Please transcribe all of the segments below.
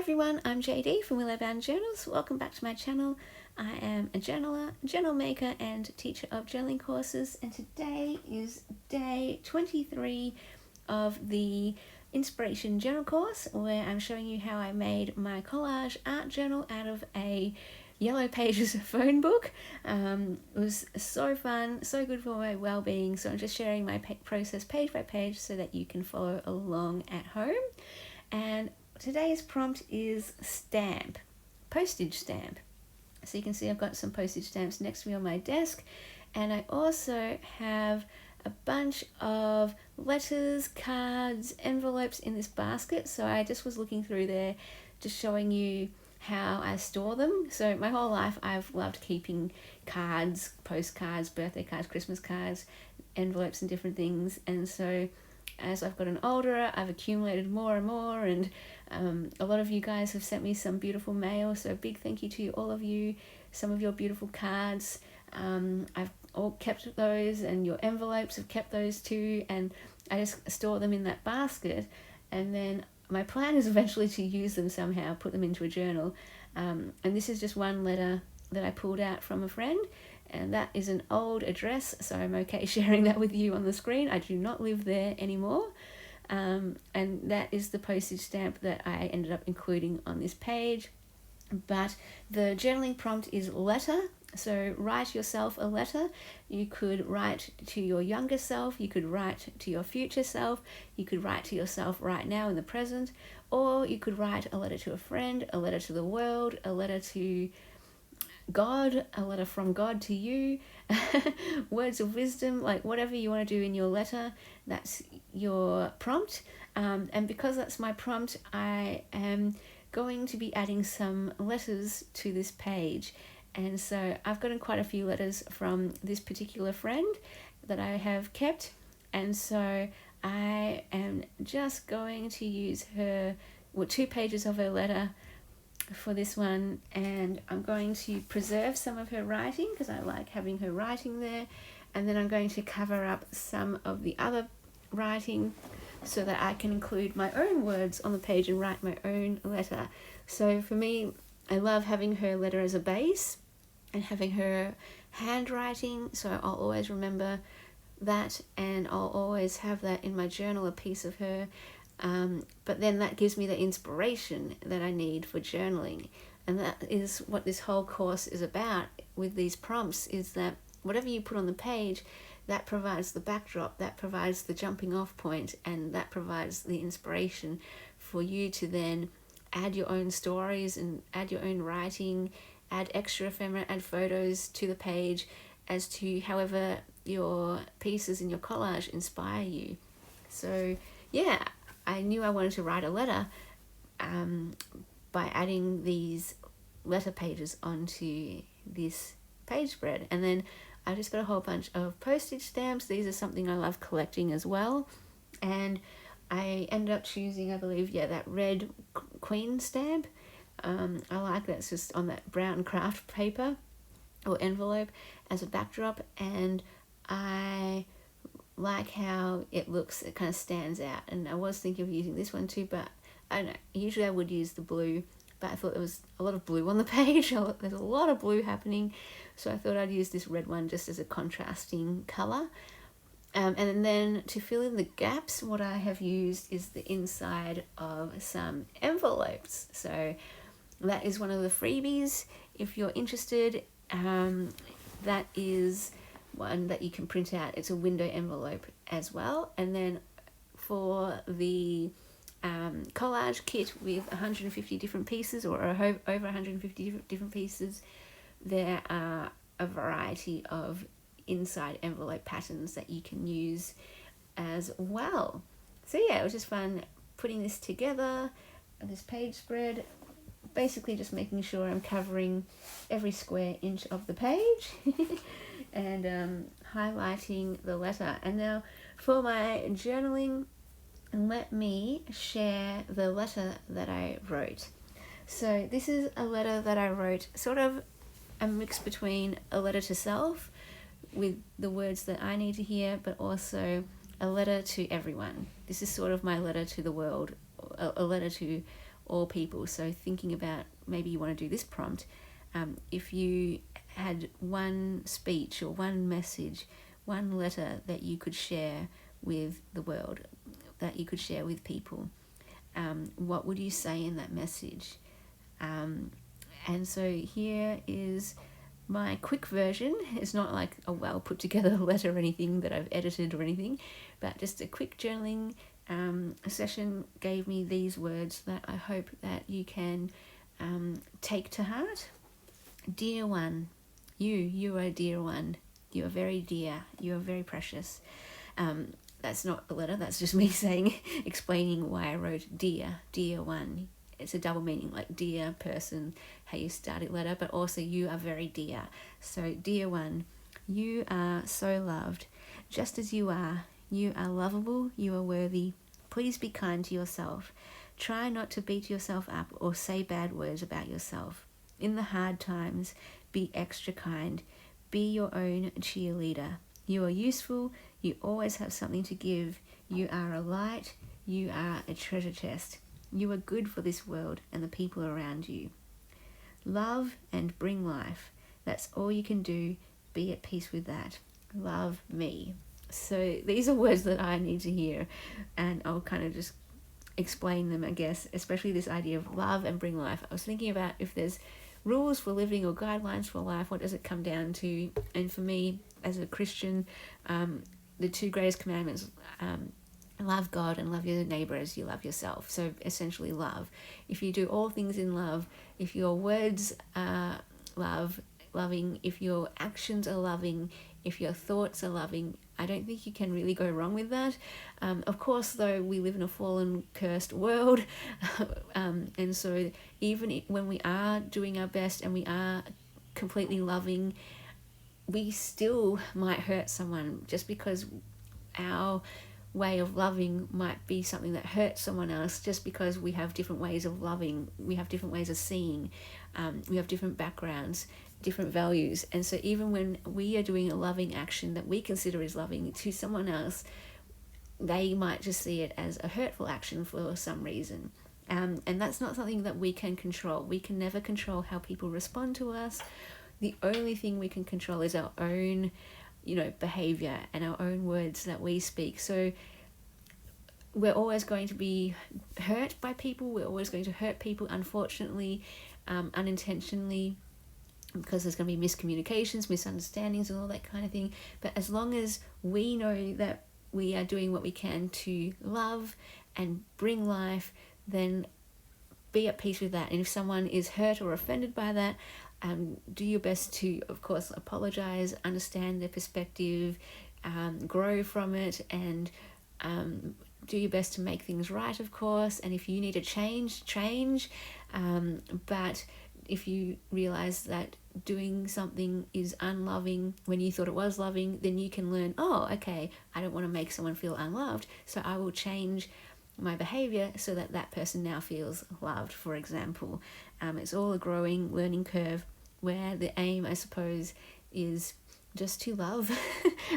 everyone, I'm JD from Willow Journals. Welcome back to my channel. I am a journaler, journal maker and teacher of journaling courses, and today is day 23 of the Inspiration Journal course, where I'm showing you how I made my collage art journal out of a Yellow Pages phone book. It was so fun, so good for my well-being, so I'm just sharing my process page by page so that you can follow along at home. And today's prompt is stamp, postage stamp. So you can see I've got some postage stamps next to me on my desk, and I also have a bunch of letters, cards, envelopes in this basket. So I just was looking through there, just showing you how I store them. So my whole life I've loved keeping cards, postcards, birthday cards, Christmas cards, envelopes and different things. And so as I've gotten older, I've accumulated more and more, and a lot of you guys have sent me some beautiful mail, so big thank you to all of you. Some of your beautiful cards, I've all kept those, and your envelopes have kept those too, and I just store them in that basket. And then my plan is eventually to use them somehow, put them into a journal. And this is just one letter that I pulled out from a friend, and that is an old address, so I'm okay sharing that with you on the screen. I do not live there anymore. And that is the postage stamp that I ended up including on this page. But the journaling prompt is letter, so write yourself a letter. You could write to your younger self, you could write to your future self, you could write to yourself right now in the present, or you could write a letter to a friend, a letter to the world, a letter to God, a letter from God to you, words of wisdom, like whatever you want to do in your letter, that's your prompt. And because that's my prompt, I am going to be adding some letters to this page. And so I've gotten quite a few letters from this particular friend that I have kept, and so I am just going to use her, 2 pages of her letter for this one, and I'm going to preserve some of her writing because I like having her writing there, and then I'm going to cover up some of the other writing so that I can include my own words on the page and write my own letter. So for me, I love having her letter as a base and having her handwriting, so I'll always remember that, and I'll always have that in my journal, a piece of her. But then that gives me the inspiration that I need for journaling, and that is what this whole course is about with these prompts, is that whatever you put on the page, that provides the backdrop, that provides the jumping off point, and that provides the inspiration for you to then add your own stories and add your own writing, add extra ephemera, add photos to the page as to however your pieces in your collage inspire you. So yeah, I knew I wanted to write a letter by adding these letter pages onto this page spread. And then I just got a whole bunch of postage stamps. These are something I love collecting as well. And I ended up choosing, I believe, that red queen stamp. I like that. It's just on that brown craft paper or envelope as a backdrop, and I like how it looks. It kind of stands out, and I was thinking of using this one too, but I don't know, usually I would use the blue, but I thought there was a lot of blue on the page. There's a lot of blue happening, so I thought I'd use this red one just as a contrasting color. And then to fill in the gaps, what I have used is the inside of some envelopes. So that is one of the freebies. If you're interested, that is one that you can print out. It's a window envelope as well. And then for the collage kit with 150 different pieces, or over 150 different pieces, there are a variety of inside envelope patterns that you can use as well. So yeah, it was just fun putting this together, this page spread, basically just making sure I'm covering every square inch of the page and highlighting the letter. And now for my journaling, let me share the letter that I wrote. So this is a letter that I wrote, sort of a mix between a letter to self with the words that I need to hear, but also a letter to everyone. This is sort of my letter to the world, a letter to all people. So thinking about, maybe you want to do this prompt, if you had one speech or one message, one letter that you could share with the world, that you could share with people, what would you say in that message? And so here is my quick version. It's not like a well put together letter or anything that I've edited or anything, but just a quick journaling session gave me these words that I hope that you can take to heart. Dear one, you are a dear one. You are very dear. You are very precious. That's not a letter, that's just me saying, explaining why I wrote dear one. It's a double meaning, like dear person, how you started letter, but also you are very dear. So dear one, you are so loved. Just as you are lovable, you are worthy. Please be kind to yourself. Try not to beat yourself up or say bad words about yourself. In the hard times, be extra kind. Be your own cheerleader. You are useful. You always have something to give. You are a light. You are a treasure chest. You are good for this world and the people around you. Love and bring life. That's all you can do. Be at peace with that. Love me. So these are words that I need to hear, and I'll kind of just explain them, I guess, especially this idea of love and bring life. I was thinking about if there's rules for living or guidelines for life, what does it come down to? And for me, as a Christian, the two greatest commandments, love God and love your neighbor as you love yourself. So essentially love. If you do all things in love, if your words are loving, if your actions are loving, if your thoughts are loving, I don't think you can really go wrong with that. Of course, though, we live in a fallen, cursed world. And so even when we are doing our best and we are completely loving, we still might hurt someone just because our way of loving might be something that hurts someone else, just because we have different ways of loving, we have different ways of seeing, we have different backgrounds, different values. And so even when we are doing a loving action that we consider is loving to someone else, they might just see it as a hurtful action for some reason. And that's not something that we can control. We can never control how people respond to us. The only thing we can control is our own behavior and our own words that we speak. So we're always going to be hurt by people. We're always going to hurt people, unfortunately, unintentionally, because there's going to be miscommunications, misunderstandings, and all that kind of thing. But as long as we know that we are doing what we can to love and bring life, then be at peace with that. And if someone is hurt or offended by that, do your best to, of course, apologize, understand their perspective, grow from it, and do your best to make things right, of course. And if you need to change. But if you realize that doing something is unloving when you thought it was loving, then you can learn, okay, I don't want to make someone feel unloved, so I will change my behavior so that that person now feels loved, for example. It's all a growing learning curve where the aim, I suppose, is just to love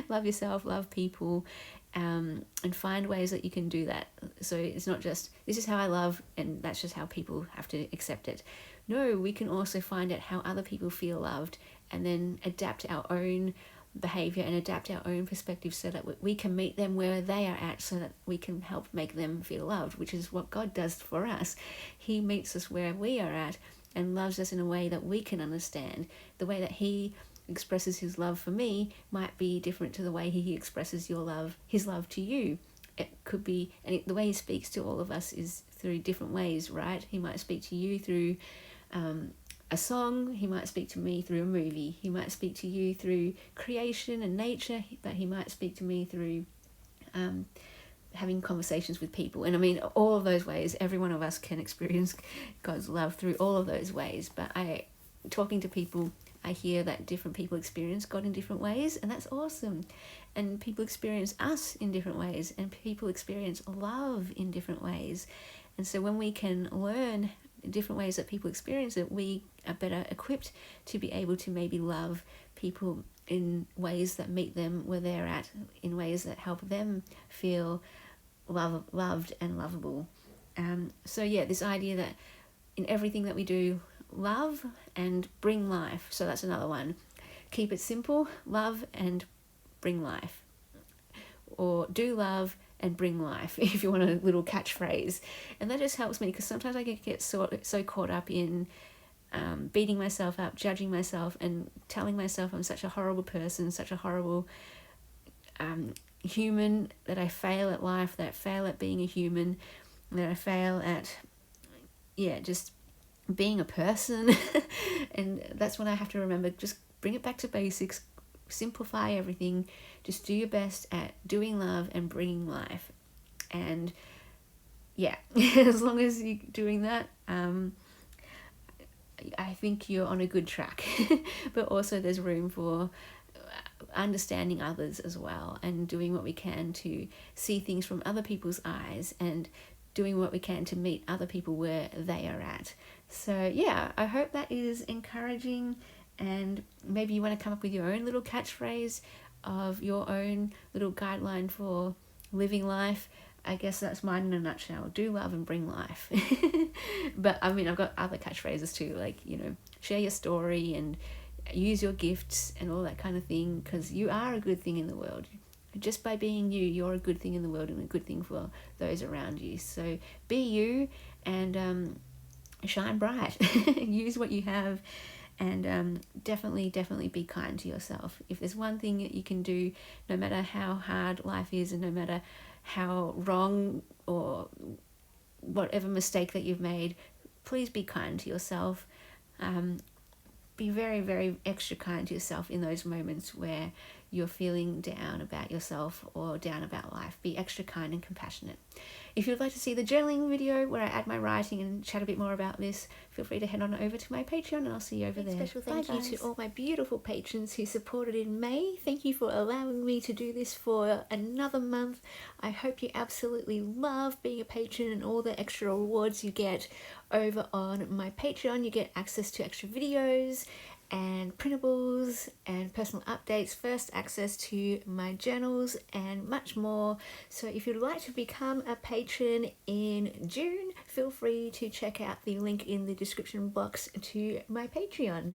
love yourself, love people, and find ways that you can do that. So it's not just, this is how I love and that's just how people have to accept it. No, we can also find out how other people feel loved and then adapt our own behavior and adapt our own perspective so that we can meet them where they are at, so that we can help make them feel loved, which is what God does for us. He meets us where we are at and loves us in a way that we can understand. The way that he expresses his love for me might be different to the way he expresses his love to you. It could be, and the way he speaks to all of us is through different ways, right? He might speak to you through a song, he might speak to me through a movie, he might speak to you through creation and nature, but he might speak to me through having conversations with people. And I mean, all of those ways, every one of us can experience God's love through all of those ways. But talking to people, I hear that different people experience God in different ways, and that's awesome. And people experience us in different ways, and people experience love in different ways. And so when we can learn different ways that people experience it, we are better equipped to be able to maybe love people in ways that meet them where they're at, in ways that help them feel loved and lovable. So yeah, this idea that in everything that we do, love and bring life. So that's another one. Keep it simple, love and bring life. Or do love and bring life, if you want a little catchphrase. And that just helps me, because sometimes I get so caught up in beating myself up, judging myself, and telling myself I'm such a horrible person, such a horrible human, that I fail at life, that I fail at being a human, that I fail at, just being a person. And that's when I have to remember, just bring it back to basics, simplify everything, just do your best at doing love and bringing life. And as long as you're doing that, I think you're on a good track. But also there's room for understanding others as well, and doing what we can to see things from other people's eyes, and doing what we can to meet other people where they are at. So I hope that is encouraging, and maybe you want to come up with your own little catchphrase of your own little guideline for living life. I guess that's mine in a nutshell. Do love and bring life. But I mean, I've got other catchphrases too, like, share your story and use your gifts and all that kind of thing, because you are a good thing in the world. Just by being you, you're a good thing in the world, and a good thing for those around you. So be you, and shine bright. Use what you have, and definitely be kind to yourself. If there's one thing that you can do, no matter how hard life is, and no matter how wrong or whatever mistake that you've made, please be kind to yourself. Be very, very extra kind to yourself in those moments where you're feeling down about yourself or down about life. Be extra kind and compassionate. If you'd like to see the journaling video where I add my writing and chat a bit more about this, feel free to head on over to my Patreon, and I'll see you over there. Special thank you to all my beautiful patrons who supported in May. Thank you for allowing me to do this for another month. I hope you absolutely love being a patron and all the extra rewards you get over on my Patreon. You get access to extra videos and printables and personal updates, first access to my journals, and much more. So if you'd like to become a patron in June, feel free to check out the link in the description box to my Patreon.